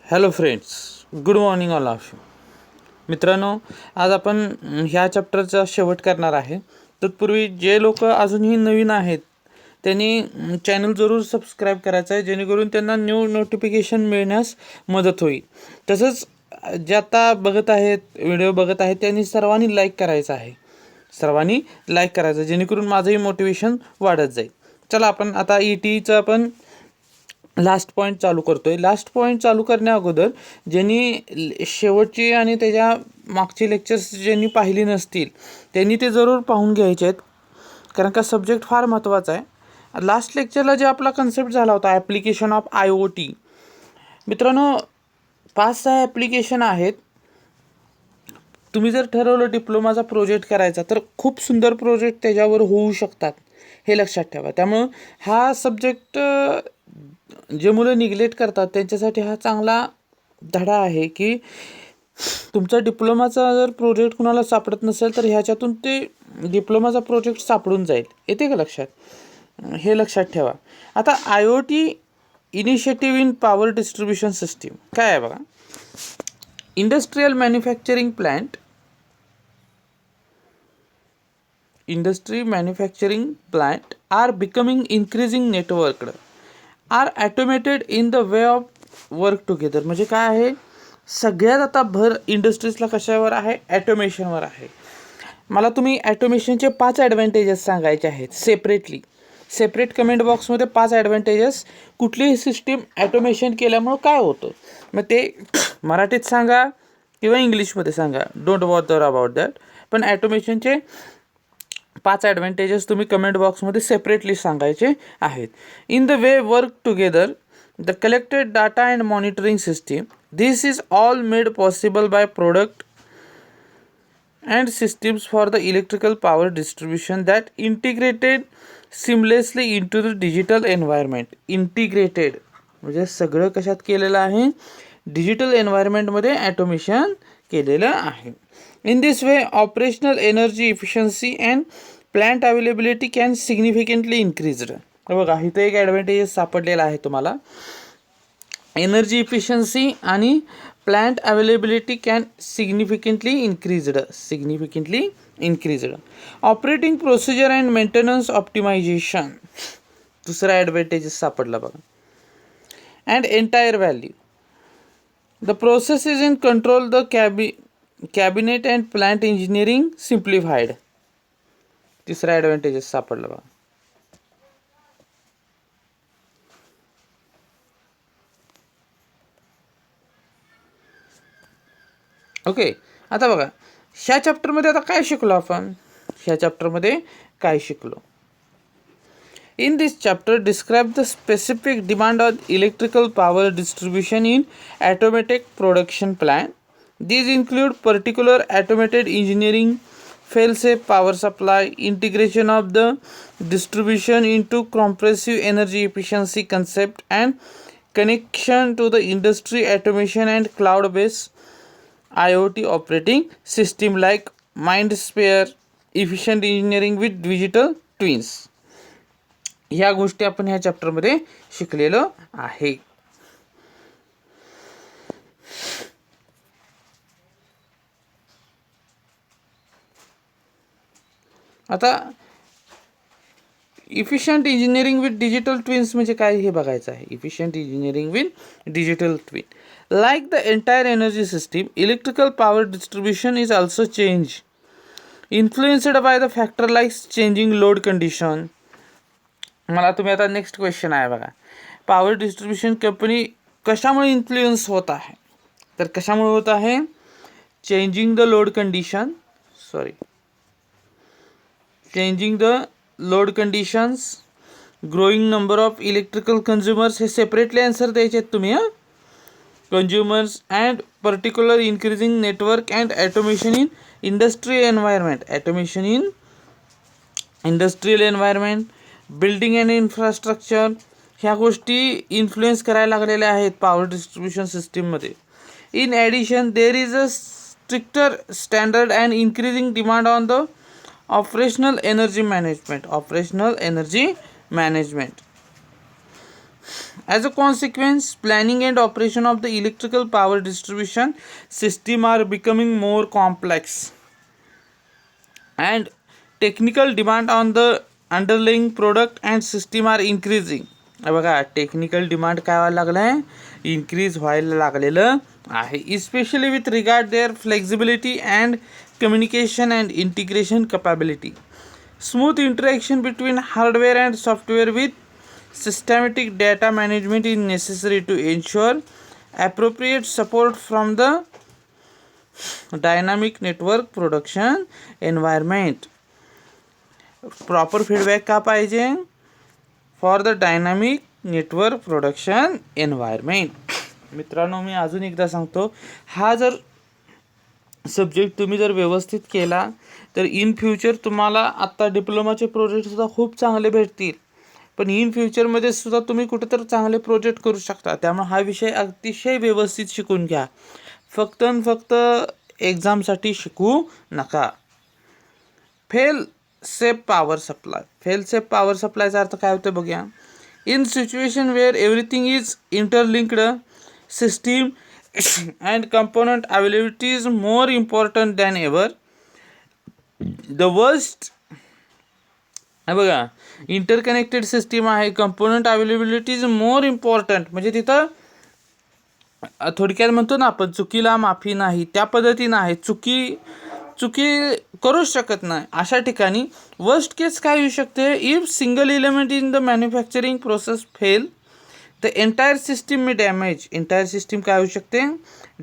Hello friends, good morning all of you. मित्रांनो, आज आपण ह्या चॅप्टरचा शेवट करणार आहे. तत्पूर्वी जे लोक अजूनही नवीन आहेत त्यांनी चॅनल जरूर सबस्क्राईब करायचं आहे, जेणेकरून त्यांना न्यू नोटिफिकेशन मिळण्यास मदत होईल. तसंच जे आता बघत आहेत, व्हिडिओ बघत आहेत, त्यांनी सर्वांनी लाईक करायचं आहे. सर्वांनी लाईक करायचं, जेणेकरून माझंही मोटिवेशन वाढत जाईल. चला, आपण आता ईटीचं आपण लास्ट पॉईंट चालू करतोय. लास्ट पॉईंट चालू करण्या अगोदर ज्यांनी शेवटची आणि त्याच्या मागची लेक्चर्स ज्यांनी पाहिली नसतील त्यांनी ते जरूर पाहून घ्यायचे आहेत, कारण का सब्जेक्ट फार महत्त्वाचा आहे. लास्ट लेक्चरला जे आपला कन्सेप्ट झाला होता ॲप्लिकेशन ऑफ IoT, मित्रांनो 5-6 ॲप्लिकेशन आहेत. तुम्ही जर ठरवलं डिप्लोमाचा प्रोजेक्ट करायचा तर खूप सुंदर प्रोजेक्ट त्याच्यावर होऊ शकतात, हे लक्षात ठेवा. त्यामुळं हा सब्जेक्ट जे मुलं निग्लेक्ट करतात त्यांच्यासाठी हा चांगला धडा आहे की तुमचा डिप्लोमाचा जर प्रोजेक्ट कुणाला सापडत नसेल तर ह्याच्यातून ते डिप्लोमाचा प्रोजेक्ट सापडून जाईल. येते का लक्षात? हे लक्षात ठेवा. आता IoT initiative in power distribution system काय आहे बघा. Industrial manufacturing plant are becoming increasing networked, are automated in the way of work together. म्हणजे काय आहे, सगळ्यात आता भर इंडस्ट्रीजला कशावर आहे? ॲटोमेशनवर आहे. मला तुम्ही ॲटोमेशनचे 5 ॲडव्हान्टेजेस सांगायचे आहेत सेपरेट कमेंट बॉक्समध्ये. 5 ॲडव्हान्टेजेस, कुठलीही सिस्टीम ॲटोमेशन केल्यामुळं काय होतं, मग ते मराठीत सांगा किंवा इंग्लिशमध्ये सांगा, डोंट बॉदर अबाउट दॅट. पण ॲटोमेशनचे 5 ॲडव्हान्टेजेस तुम्ही कमेंट बॉक्समध्ये सेपरेटली सांगायचे आहेत. In the way work together, the collected data and monitoring system, this is all made possible by product and systems for the electrical power distribution that integrated seamlessly into the digital environment. Integrated म्हणजे सगळं कशात केलेलं आहे? Digital एन्व्हायरमेंटमध्ये automation केलेलं आहे. In this way, operational energy efficiency and plant availability can significantly increased. बघा, इथं एक ॲडव्हान्टेजेस सापडलेला आहे तुम्हाला. एनर्जी इफिशियन्सी आणि plant availability can significantly increased. Operating procedure and maintenance optimisation, दुसरा ॲडव्हान्टेजेस सापडला बघा. And entire value, the process is in control, the cabinet and plant engineering simplified, तिसरा ॲडव्हान्टेजेस सापडला बघा. ओके, आता बघा ह्या चॅप्टरमध्ये आता काय शिकलो आपण? In this chapter, describe the specific demand on electrical power distribution in automatic production plant. These include particular automated engineering, fail-safe power supply, integration of the distribution into compressive energy efficiency concept, and connection to the industry automation and cloud-based IoT operating system like MindSphere, efficient engineering with digital twins. ह्या गोष्टी आपण ह्या चॅप्टरमध्ये शिकलेलो आहे. आता efficient engineering with digital twins म्हणजे काय हे बघायचं आहे. Efficient engineering with digital twin, like the entire energy system, electrical power distribution is also change influenced by the factor like changing load condition. मला तुम्ही आता नेक्स्ट क्वेश्चन आहे बघा, पॉवर डिस्ट्रीब्युशन कंपनी कशामुळे इन्फ्लुएन्स होत आहे? तर कशामुळे होत आहे? Changing the load conditions, growing number of electrical consumers, हे सेपरेटली आन्सर द्यायचे आहेत तुम्ही. Consumers and particular increasing network and automation in industrial environment, building and infrastructure, ह्या गोष्टी इन्फ्लुएन्स करायला लागलेल्या आहेत पॉवर डिस्ट्रीब्युशन सिस्टीममध्ये. In addition there is a stricter standard and increasing demand on the operational energy management. As a consequence, planning and operation of the electrical power distribution system are becoming more complex, and technical demand on the underlying product and system are increasing. बघा technical demand काय व्हायला लागलं आहे, increase व्हायला लागलेलं आहे, especially with regard their flexibility and communication and integration capability. Smooth interaction between hardware and software with systematic data management is necessary to ensure appropriate support from the dynamic network production environment. Proper feedback का पाहिजे, for the dynamic network production environment. मित्रांनो मी अजून एकदा सांगतो, हा जर subject तुम्ही जर व्यवस्थित केला तर इन फ्युचर तुम्हाला आत्ता डिप्लोमाचे प्रोजेक्टसुद्धा खूप चांगले भेटतील, पण इन फ्युचरमध्ये सुद्धा तुम्ही कुठेतरी चांगले प्रोजेक्ट करू शकता. त्यामुळे हा विषय अतिशय व्यवस्थित शिकून घ्या, फक्त एक्झामसाठी शिकू नका. Fail safe power supply. Fail safe power सप्लायचा अर्थ काय होतं बघूया. In situation where everything is interlinked, system and component availability is more important than ever. The worst बघा, इंटरकनेक्टेड सिस्टीम आहे, component availability is more important, म्हणजे तिथं थोडक्यात म्हणतो ना आपण, चुकीला माफी नाही, त्या पद्धतीनं आहे. चुकी करूच शकत नाही. अशा ठिकाणी वर्स्ट केस काय होऊ शकते, if single element in the manufacturing process fail the entire system may damage. Entire system काय होऊ शकते,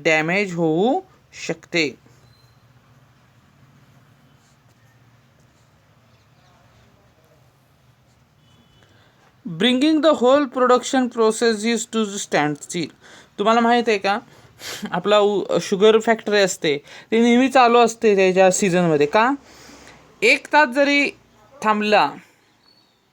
डॅमेज होऊ शकते. Bringing the whole production process is to stand still. तुम्हाला माहीत आहे का, आपला शुगर फॅक्टरी असते ती नेहमी चालू असते त्याच्या सीझनमध्ये. का, एक तास जरी थांबला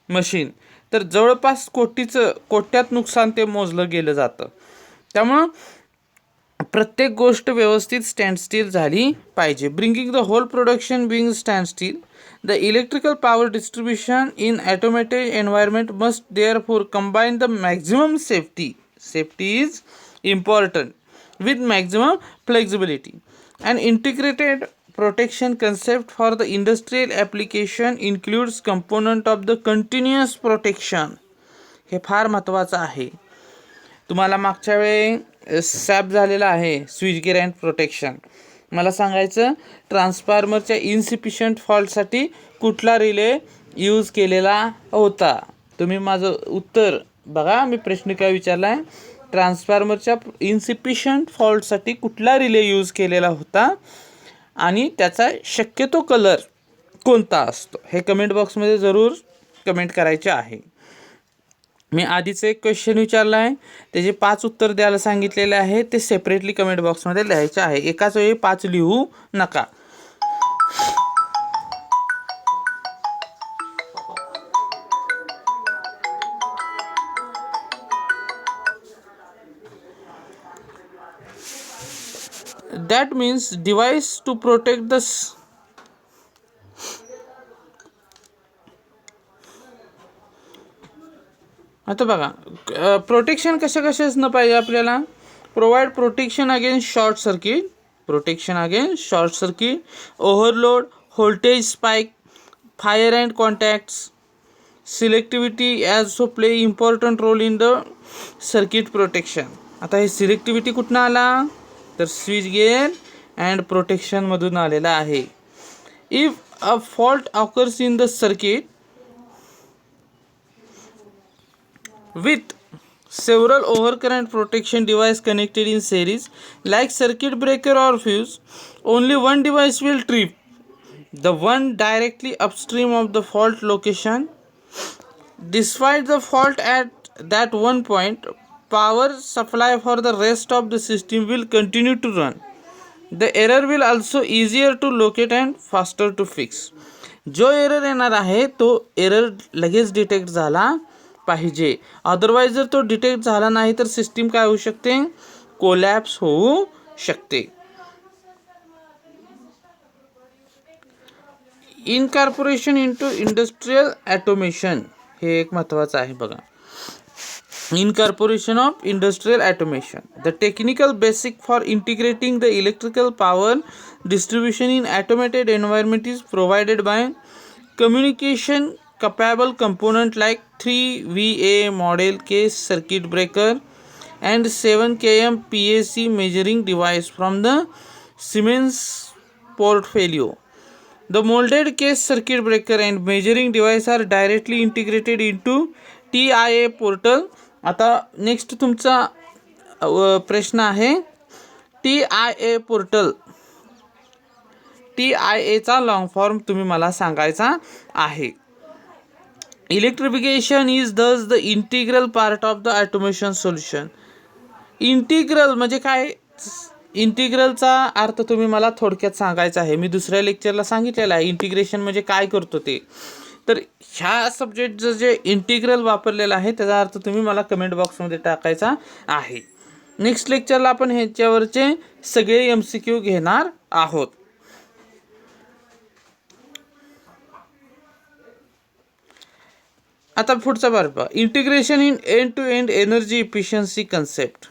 मशीन तर जवळपास कोट्यात नुकसान ते मोजलं गेलं जातं. त्यामुळं प्रत्येक गोष्ट व्यवस्थित स्टँडस्टिल झाली पाहिजे. Bringing the whole production being standstill, the electrical power distribution in automated environment must therefore combine the maximum safety is important with maximum flexibility. An integrated protection concept for the industrial application includes component of the continuous protection. हे फार महत्त्वाचं आहे. तुम्हाला मागच्या वेळी SAP झालेला आहे switch gear and protection. मला सांगायचं, ट्रान्सफॉर्मरच्या इन्सिफिशियंट फॉल्टसाठी कुठला रिले यूज केलेला होता. तुम्ही माझं उत्तर बघा, मी प्रश्न काय विचारला आहे, ट्रान्सफॉर्मरच्या इन्सिफिशियंट फॉल्टसाठी कुठला रिले यूज केलेला होता आणि त्याचा शक्यतो कलर कोणता असतो, हे कमेंट बॉक्समध्ये जरूर कमेंट करायचे आहे. मी आधीच एक क्वेश्चन विचारला आहे, त्याचे 5 उत्तर द्यायला सांगितलेले आहे, ते सेपरेटली कमेंट बॉक्समध्ये लिहायचे आहे. एकाच वेळी 5 लिहू नका. That means device to protect the आता बघा, प्रोटेक्शन कशाच पाहिजे आपल्याला. Provide protection against short circuit, overload, voltage spike, fire and contacts. Selectivity as play important role in the circuit protection. आता हे सिलेक्टिव्हिटी कुठनं आला तर स्विच गेअर अँड प्रोटेक्शनमधून आलेला आहे. If a fault occurs in the circuit with several overcurrent protection device connected in series like circuit breaker or fuse, only one device will trip, the one directly upstream of the fault location. Despite the fault at that one point, power supply for the rest of the system will continue to run. The error will also easier to locate and faster to fix. जो error येणार आहे तो error लगेच detect झाला पाहिजे. Otherwise जर तो detect झाला नाही तर सिस्टीम काय होऊ शकते, कोलॅप्स होऊ शकते. इनकॉर्पोरेशन इनटू इंडस्ट्रियल ऑटोमेशन, हे एक महत्त्वाचं आहे बघा. Incorporation of industrial automation. The technical basic for integrating the electrical power distribution in automated environment is provided by communication capable component like 3VA model case circuit breaker and 7 km PAC measuring device from the Siemens portfolio. The molded case circuit breaker and measuring device are directly integrated into TIA portal. आता next तुमचा प्रश्न आहे TIA portal. TIAचा long form तुम्ही मला सांगायचा आहे. Electrification is दस the integral part of the automation solution. Integral म्हणजे काय? इंटिग्रलचा अर्थ तुम्ही मला थोडक्यात सांगायचा आहे. मी दुसऱ्या लेक्चरला सांगितलेलं आहे इंटिग्रेशन म्हणजे काय करतो ते. तर ह्या सब्जेक्टचं जे इंटिग्रल वापरलेलं आहे त्याचा अर्थ तुम्ही मला कमेंट बॉक्समध्ये टाकायचा आहे. नेक्स्ट लेक्चरला आपण ह्याच्यावरचे सगळे MCQ घेणार आहोत. आता पुढचा part, integration in end to end energy efficiency concept.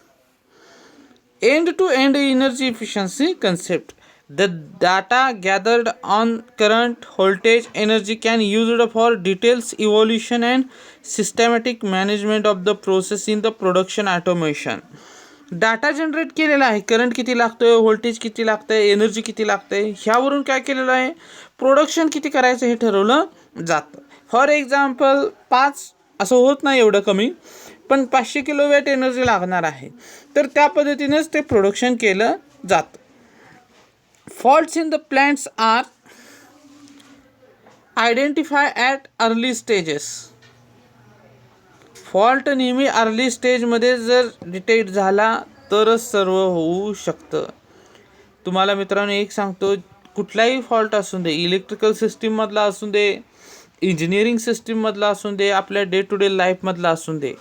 End to end energy efficiency concept. The data gathered on current, voltage, energy can used for details evaluation and systematic management of the process in the production automation. Data generate केलेला आहे, current किती लागतोय, voltage किती लागतंय, energy किती लागतंय, ह्यावरून काय केलेलं आहे, प्रोडक्शन किती करायचं हे ठरवलं जातं. फॉर एक्झाम्पल 5 असं होत नाही एवढं कमी, पण 500 किलोवॅट एनर्जी लागणार आहे, तर त्या पद्धतीनेच ते प्रोडक्शन केलं जातं. Faults in the plants are identified at early stages. Fault नेहमी अर्ली स्टेजमध्ये जर डिटेक्ट झाला तरच सर्व होऊ शकतं. तुम्हाला मित्रांनो एक सांगतो, कुठलाही फॉल्ट असू दे, इलेक्ट्रिकल सिस्टीममधला असू दे, इंजिनिअरिंग सिस्टीममधला असू दे, आपल्या डे टू डे लाईफमधला असू दे,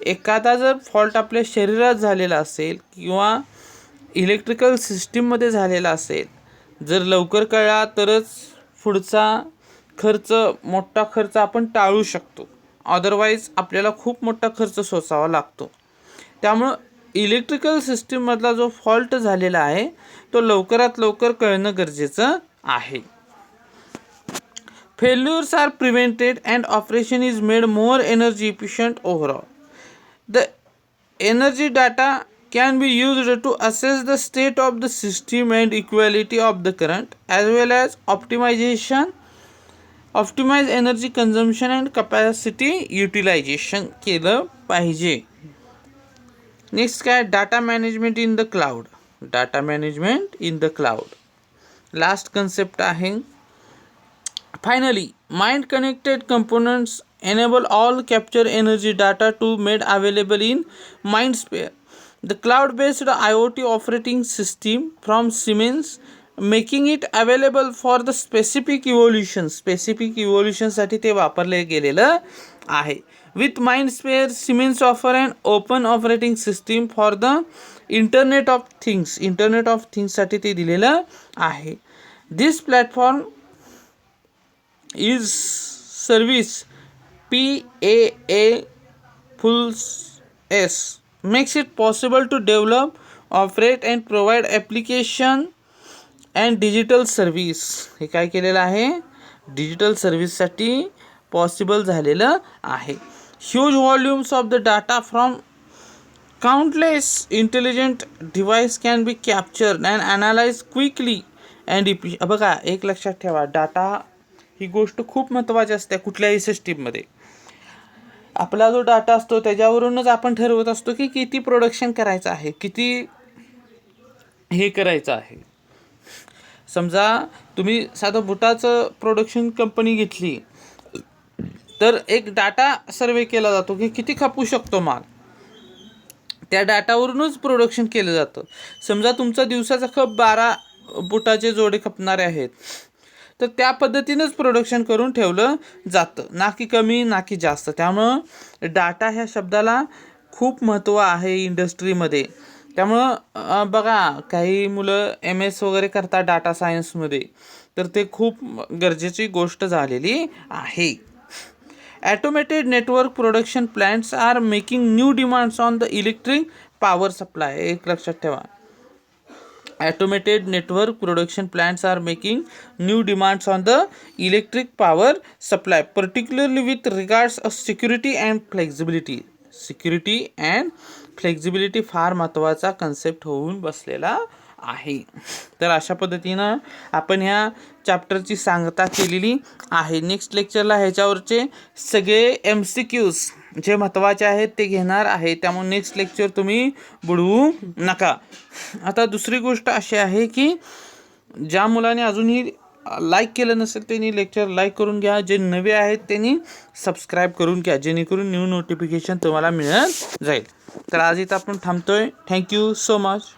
एखादा जर फॉल्ट आपल्या शरीरात झालेला असेल किंवा इलेक्ट्रिकल सिस्टीममध्ये झालेला असेल, जर लवकर कळला तरच पुढचा मोठा खर्च आपण टाळू शकतो. अदरवाईज आपल्याला खूप मोठा खर्च सोसावा लागतो. त्यामुळं इलेक्ट्रिकल सिस्टीममधला जो फॉल्ट झालेला आहे तो लवकरात लवकर कळणं गरजेचं आहे. Failures are prevented and operation is made more energy efficient overall. The energy data can be used to assess the state of the system and equality of the current, as well as optimize energy consumption and capacity utilization केलं पाहिजे. Next काय, data management in the cloud. Data management in the cloud last concept आहे. Finally, mind connected components enable all capture energy data to made available in MindSphere, the cloud-based IoT operating system from Siemens, making it available for the specific evolution साठी ते वापरले गेलेलं आहे. With MindSphere, Siemens offer an open operating system for the Internet of Things साठी ते दिलेलं आहे. This platform is service PAA full S makes it possible to develop, operate and provide application and digital service. हे काय केलेलं आहे, digital सर्व्हिससाठी possible झालेलं आहे. Huge volumes of the data from countless intelligent device can be captured and analyzed quickly and बघा एक लक्षात ठेवा, डाटा ही गोष्ट खूप महत्त्वाची असते कुठल्याही सिस्टीममध्ये. आपला जो डाटा असतो त्याच्यावरूनच आपण ठरवत असतो की किती प्रोडक्शन करायचं आहे, किती हे करायचं आहे. समजा तुम्ही साधं बुटाचं प्रोडक्शन कंपनी घेतली तर एक डाटा सर्वे केला जातो की किती खपू शकतो माल. त्या डाटावरूनच प्रोडक्शन केलं जातं. समजा तुमचा दिवसाचा खप 12 बुटाचे जोडे खपणारे आहेत, तर त्या पद्धतीनंच प्रोडक्शन करून ठेवलं जातं, ना की कमी ना की जास्त. त्यामुळं डाटा ह्या शब्दाला खूप महत्त्व आहे इंडस्ट्रीमध्ये. त्यामुळं बघा काही मुलं MS वगैरे करतात डाटा सायन्समध्ये, तर ते खूप गरजेची गोष्ट झालेली आहे. Automated network production plants are making new demands on the electric power supply. एक लक्षात ठेवा, automated network production plants are making new demands on the electric power supply, particularly with regards of security and flexibility. security and flexibility फार महत्त्वाचा concept होऊन बसलेला आहे. तर अशा पद्धतीनं आपण ह्या चॅप्टरची सांगता केलेली आहे. नेक्स्ट लेक्चरला ह्याच्यावरचे सगळे MCQs जे महत्त्वाचे आहेत ते घेणार आहे, त्यामुळे नेक्स्ट लेक्चर तुम्ही बुडवू नका. आता दुसरी गोष्ट अशी आहे की ज्या मुलाने अजूनही लाईक केलं नसेल त्यांनी लेक्चर लाईक करून घ्या. जे नवे आहेत त्यांनी सबस्क्राईब करून घ्या, जेणेकरून न्यू नोटिफिकेशन तुम्हाला मिळत जाईल. तर आज इथं आपण थांबतोय. Thank you so much.